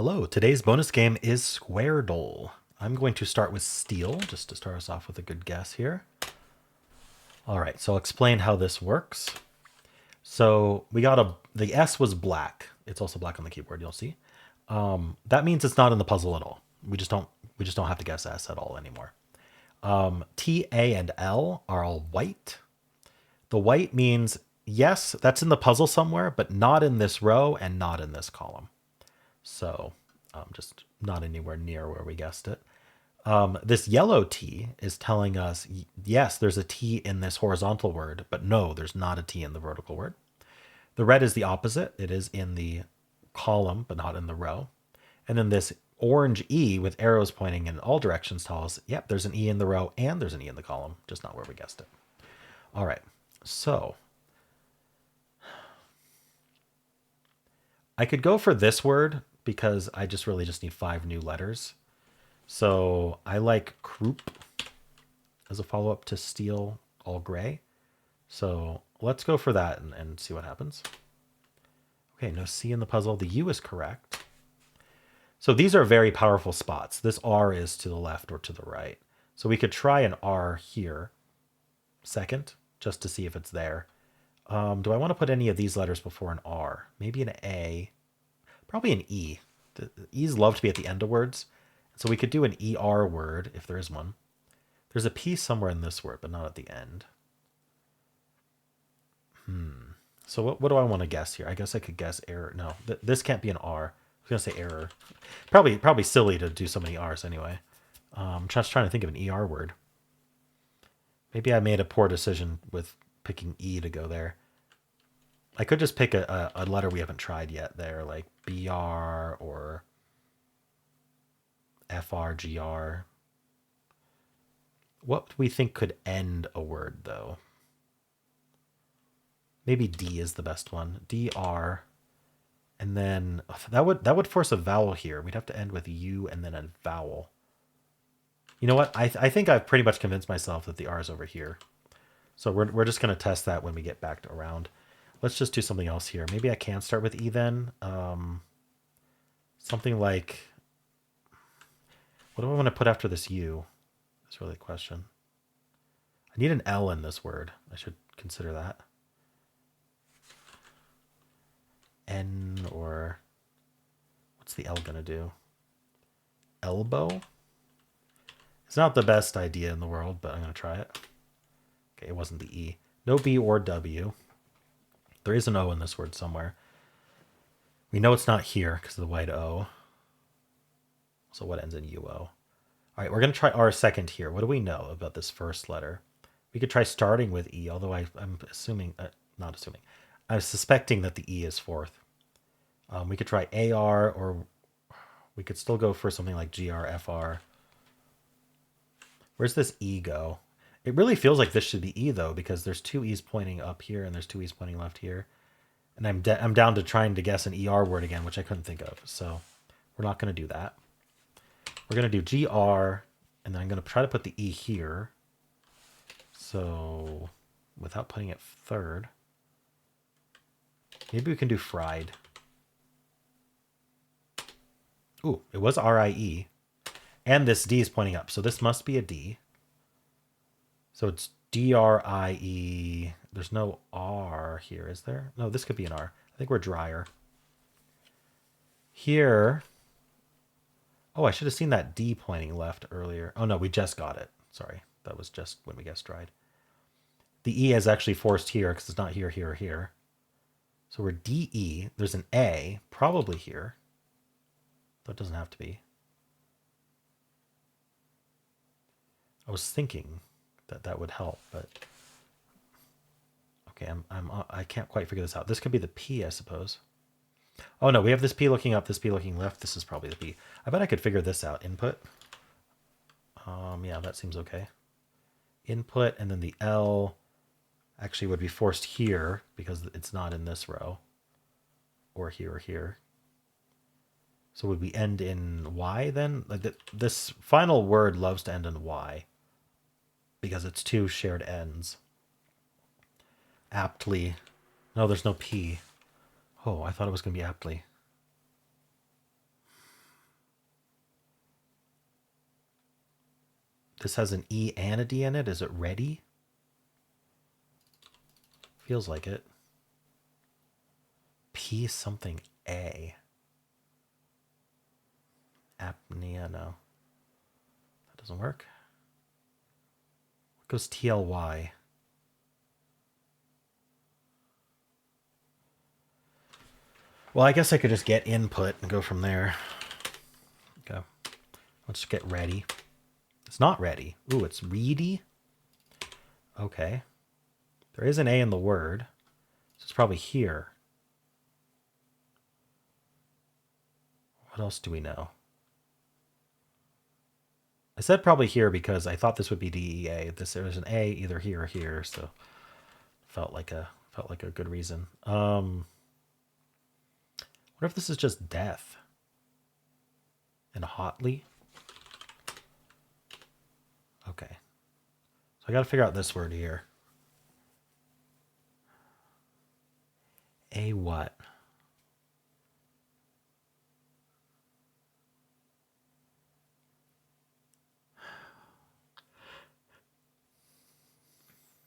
Hello, today's bonus game is Squardle. I'm going to start with steel, just to start us off with a good guess here. All right, so I'll explain how this works. So we got the S was black. It's also black on the keyboard, you'll see. That means it's not in the puzzle at all. We just don't have to guess S at all anymore. T, A, and L are all white. The white means, yes, that's in the puzzle somewhere, but not in this row and not in this column. So just not anywhere near where we guessed it. This yellow T is telling us, yes, there's a T in this horizontal word, but no, there's not a T in the vertical word. The red is the opposite. It is in the column, but not in the row. And then this orange E with arrows pointing in all directions tells us, yep, there's an E in the row and there's an E in the column, just not where we guessed it. All right, so I could go for this word because I just really just need 5 new letters. So I like croup as a follow-up to steel all gray. So let's go for that and see what happens. Okay, no C in the puzzle. The U is correct. So these are very powerful spots. This R is to the left or to the right. So we could try an R here second, just to see if it's there. Do I want to put any of these letters before an R? Maybe an A. Probably an E. The E's love to be at the end of words. So we could do an ER word if there is one. There's a P somewhere in this word, but not at the end. So what do I want to guess here? I guess I could guess error. No, this can't be an R. I was going to say error. Probably silly to do so many R's anyway. Just trying to think of an ER word. Maybe I made a poor decision with picking E to go there. I could just pick a letter we haven't tried yet there, like BR or FRGR. What do we think could end a word, though? Maybe D is the best one. DR. And then that would force a vowel here. We'd have to end with U and then a vowel. You know what? I think I've pretty much convinced myself that the R is over here. So we're just going to test that when we get back to around. Let's just do something else here. Maybe I can start with E then. Something like, what do I want to put after this U? That's really the question. I need an L in this word. I should consider that. N, or what's the L gonna do? Elbow? It's not the best idea in the world, but I'm gonna try it. Okay, it wasn't the E. No B or W. There is an O in this word somewhere. We know it's not here because of the white O. So what ends in UO? All right, we're gonna try R second here. What do we know about this first letter? We could try starting with E, although I'm assuming, not assuming, I'm suspecting that the E is fourth. We could try AR, or we could still go for something like GR, FR. Where's this E go? It really feels like this should be E, though, because there's 2 E's pointing up here and there's 2 E's pointing left here. And I'm down to trying to guess an ER word again, which I couldn't think of. So we're not going to do that. We're going to do GR, and then I'm going to try to put the E here. So without putting it third, maybe we can do fried. Ooh, it was RIE. And this D is pointing up, so this must be a D. So it's DRIE. There's no R here, is there? No, this could be an R. I think we're drier. Here. Oh, I should have seen that D pointing left earlier. Oh, no, we just got it. Sorry, that was just when we guessed dried. The E is actually forced here because it's not here, here, or here. So we're DE. There's an A, probably here. Though it doesn't have to be. I was thinking that would help, but okay, I can't quite figure this out. This could be the P, I suppose. Oh no, we have this P looking up, this P looking left. This is probably the P. I bet I could figure this out. Input. Yeah, that seems okay. Input, and then the L actually would be forced here because it's not in this row, or here, or here. So would we end in Y then? Like this final word loves to end in Y because it's 2 shared ends. Aptly. No, there's no P. Oh, I thought it was going to be aptly. This has an E and a D in it. Is it ready? Feels like it. P something A. Apnea, no. That doesn't work. What goes TLY? Well, I guess I could just get input and go from there. Okay. Let's get ready. It's not ready. Ooh, it's ready. Okay. There is an A in the word. So it's probably here. What else do we know? I said probably here because I thought this would be DEA. There's an A either here or here, so felt like a good reason. What if this is just death? And hotly? Okay. So I got to figure out this word here. A what?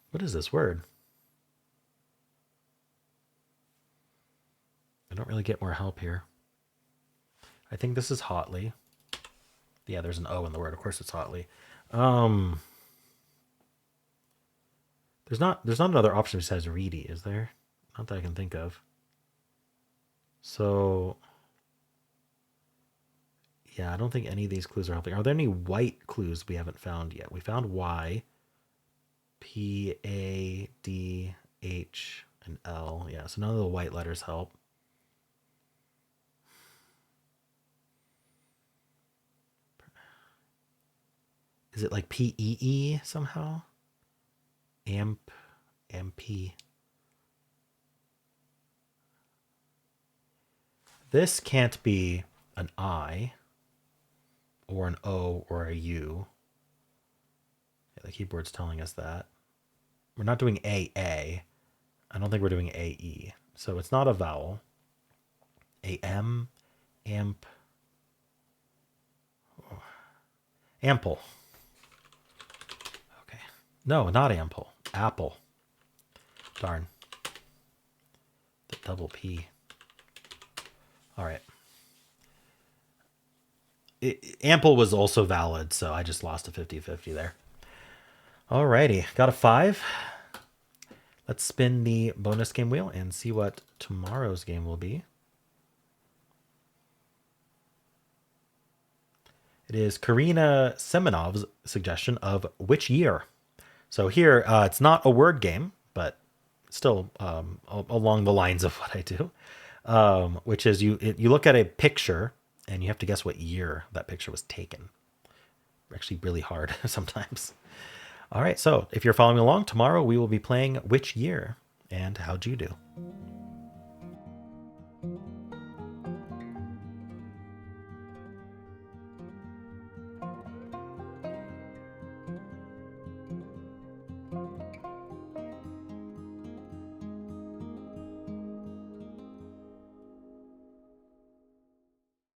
What is this word? I don't really get more help here. I think this is hotly. Yeah, there's an O in the word. Of course it's hotly. There's not another option besides reedy, is there? Not that I can think of. So yeah, I don't think any of these clues are helping. Are there any white clues we haven't found yet? We found Y, P, A, D, H, and L. Yeah, so none of the white letters help. Is it like PEE somehow? Amp, MP. This can't be an I or an O or a U. Yeah, the keyboard's telling us that. We're not doing AA. I don't think we're doing AE. So it's not a vowel. AM, amp, ample. Okay. No, not ample. Apple. Darn. The double P. All right. Ample was also valid, so I just lost a 50-50 there. Alrighty, got a 5. Let's spin the bonus game wheel and see what tomorrow's game will be. It is Karina Semenov's suggestion of which year. So here, it's not a word game, but still along the lines of what I do, which is you look at a picture and you have to guess what year that picture was taken. Actually really hard sometimes. All right, so if you're following along, tomorrow we will be playing Which Year, and how'd you do?